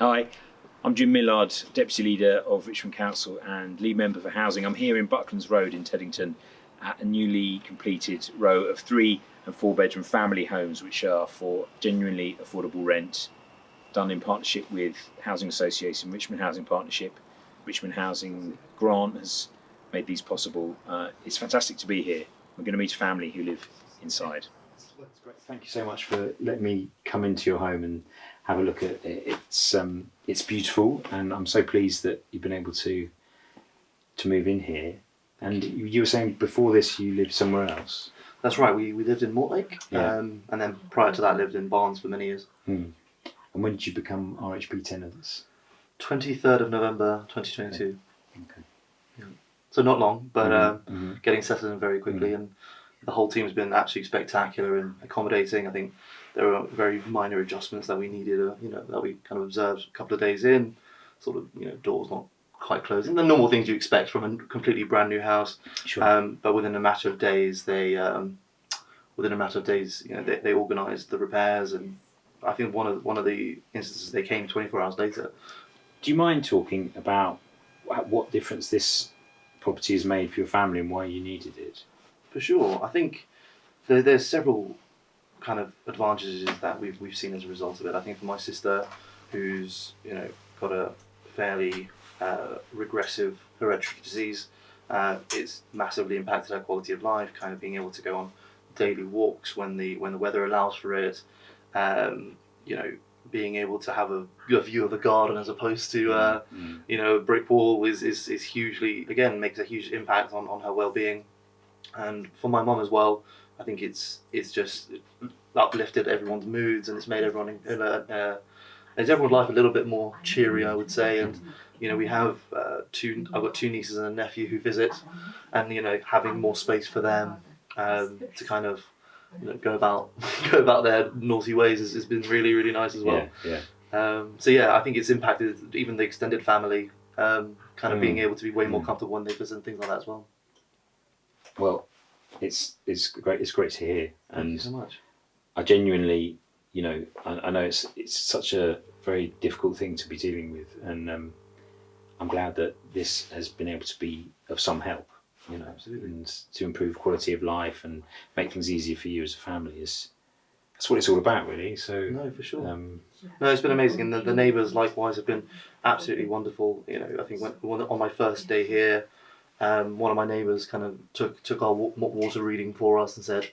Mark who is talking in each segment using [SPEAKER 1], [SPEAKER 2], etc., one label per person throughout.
[SPEAKER 1] Hi, I'm Jim Millard, Deputy Leader of Richmond Council and Lead Member for Housing. I'm here in Bucklands Road in Teddington at a newly completed row of 3 and 4 bedroom family homes which are for genuinely affordable rent, done in partnership with Housing Association, Richmond Housing Partnership. Richmond Housing Grant has made these possible. It's fantastic to be here. We're going to meet a family who live inside.
[SPEAKER 2] That's great. Thank you so much for letting me come into your home and have a look at it. It's beautiful, and I'm so pleased that you've been able to move in here. And you were saying before this you lived somewhere else.
[SPEAKER 3] That's right. We lived in Mortlake, and then prior to that lived in Barnes for many years.
[SPEAKER 2] And when did you become RHP tenants?
[SPEAKER 3] 23rd of November 2022.
[SPEAKER 2] Okay.
[SPEAKER 3] Yeah. So not long, but getting settled in very quickly, and the whole team has been absolutely spectacular and accommodating. I think there were very minor adjustments that we needed, that we kind of observed a couple of days in, sort of, doors not quite closing, the normal things you expect from a completely brand new house.
[SPEAKER 2] Sure.
[SPEAKER 3] But within a matter of days, they organised the repairs, and I think one of the instances they came 24 hours later.
[SPEAKER 2] Do you mind talking about what difference this property has made for your family and why you needed it?
[SPEAKER 3] For sure, I think there's several kind of advantages that we've seen as a result of it. I think for my sister, who's got a fairly regressive hereditary disease, it's massively impacted her quality of life. Kind of being able to go on daily walks when the weather allows for it, being able to have a view of a garden as opposed to a brick wall is hugely, again, makes a huge impact on her well-being. And for my mum as well, I think it's just uplifted everyone's moods, and it's made everyone's life a little bit more cheery, I would say. And we have I've got 2 nieces and a nephew who visit, and having more space for them to kind of go about their naughty ways has been really, really nice as well. I think it's impacted even the extended family, kind of being able to be way more comfortable when they visit and things like that as well.
[SPEAKER 2] Well, it's great. It's great to hear.
[SPEAKER 3] Thank you so much.
[SPEAKER 2] I genuinely, I know it's such a very difficult thing to be dealing with, and I'm glad that this has been able to be of some help.
[SPEAKER 3] Absolutely.
[SPEAKER 2] And to improve quality of life and make things easier for you as a family that's what it's all about, really. So
[SPEAKER 3] no, for sure. No, it's been amazing, and the neighbours likewise have been absolutely wonderful. I think when on my first day here, one of my neighbours kind of took our water reading for us and said,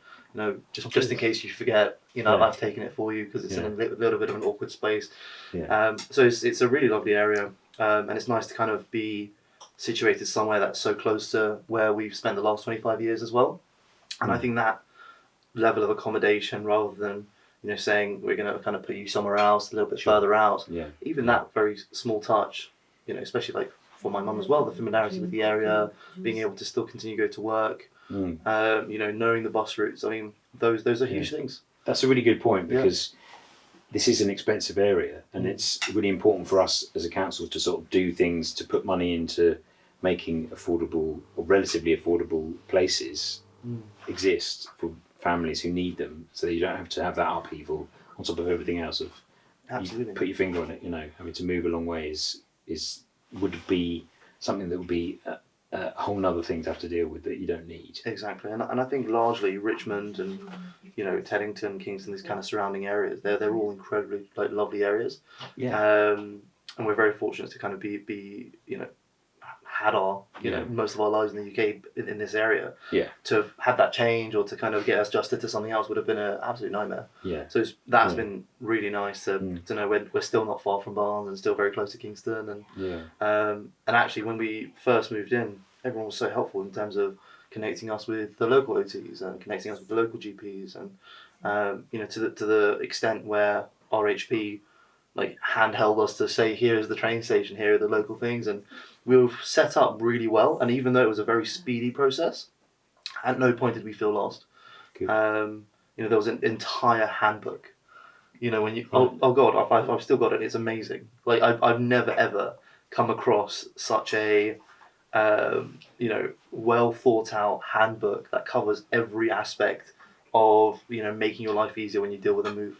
[SPEAKER 3] just in case you forget, I've taken it for you, because it's in a little bit of an awkward space. So it's a really lovely area, and it's nice to kind of be situated somewhere that's so close to where we've spent the last 25 years as well. And I think that level of accommodation, rather than saying we're going to kind of put you somewhere else a little bit further out, even that very small touch, especially like for my mum as well, the familiarity with the area, being able to still continue to go to work, knowing the bus routes. I mean, those are huge things.
[SPEAKER 2] That's a really good point, because this is an expensive area, and it's really important for us as a council to sort of do things to put money into making affordable or relatively affordable places exist for families who need them, so that you don't have to have that upheaval on top of everything else of
[SPEAKER 3] Absolutely.
[SPEAKER 2] You put your finger on it. Having to move a long way would be something that would be a whole nother thing to have to deal with that you don't need.
[SPEAKER 3] Exactly, and I think largely Richmond and Teddington, Kingston, these kind of surrounding areas, they're all incredibly lovely areas. And we're very fortunate to kind of be had our most of our lives in the UK in this area. To have had that change, or to kind of get us adjusted to something else, would have been an absolute nightmare. So that's been really nice to know we're still not far from Barnes and still very close to Kingston. And actually, when we first moved in, everyone was so helpful in terms of connecting us with the local OTs and connecting us with the local GPs, and to the extent where RHP handheld us to say, here is the train station, here are the local things, and we were set up really well. And even though it was a very speedy process, at no point did we feel lost. There was an entire handbook. When you oh god, I've still got it. It's amazing. I've never ever come across such a well thought out handbook that covers every aspect of making your life easier when you deal with a move.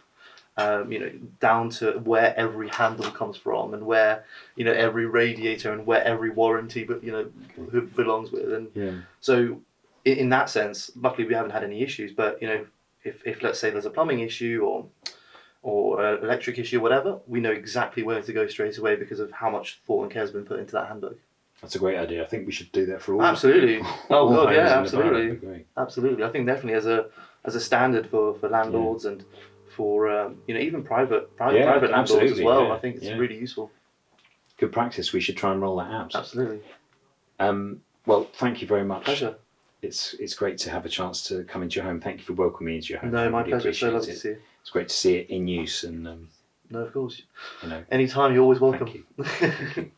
[SPEAKER 3] down to where every handle comes from and where, every radiator and where every warranty, but who belongs with. And so in that sense, luckily we haven't had any issues. But if let's say there's a plumbing issue or an electric issue, whatever, we know exactly where to go straight away because of how much thought and care has been put into that handbook.
[SPEAKER 2] That's a great idea. I think we should do that for all.
[SPEAKER 3] Absolutely.
[SPEAKER 2] all
[SPEAKER 3] God, yeah,
[SPEAKER 2] homes in the borough. That'd be
[SPEAKER 3] absolutely.
[SPEAKER 2] great.
[SPEAKER 3] Absolutely. I think definitely as a standard for landlords and for even private landlords
[SPEAKER 2] absolutely,
[SPEAKER 3] as well.
[SPEAKER 2] yeah,
[SPEAKER 3] I think it's really useful.
[SPEAKER 2] Good practice. We should try and roll that out.
[SPEAKER 3] Absolutely.
[SPEAKER 2] Well, thank you very much.
[SPEAKER 3] Pleasure.
[SPEAKER 2] It's great to have a chance to come into your home. Thank you for welcoming me into your home.
[SPEAKER 3] No, my
[SPEAKER 2] really
[SPEAKER 3] pleasure. It's so
[SPEAKER 2] appreciate
[SPEAKER 3] lovely to see you.
[SPEAKER 2] It's great to see it in use, and
[SPEAKER 3] No, of course.
[SPEAKER 2] you know,
[SPEAKER 3] Anytime, you're always welcome.
[SPEAKER 2] thank you. Thank you.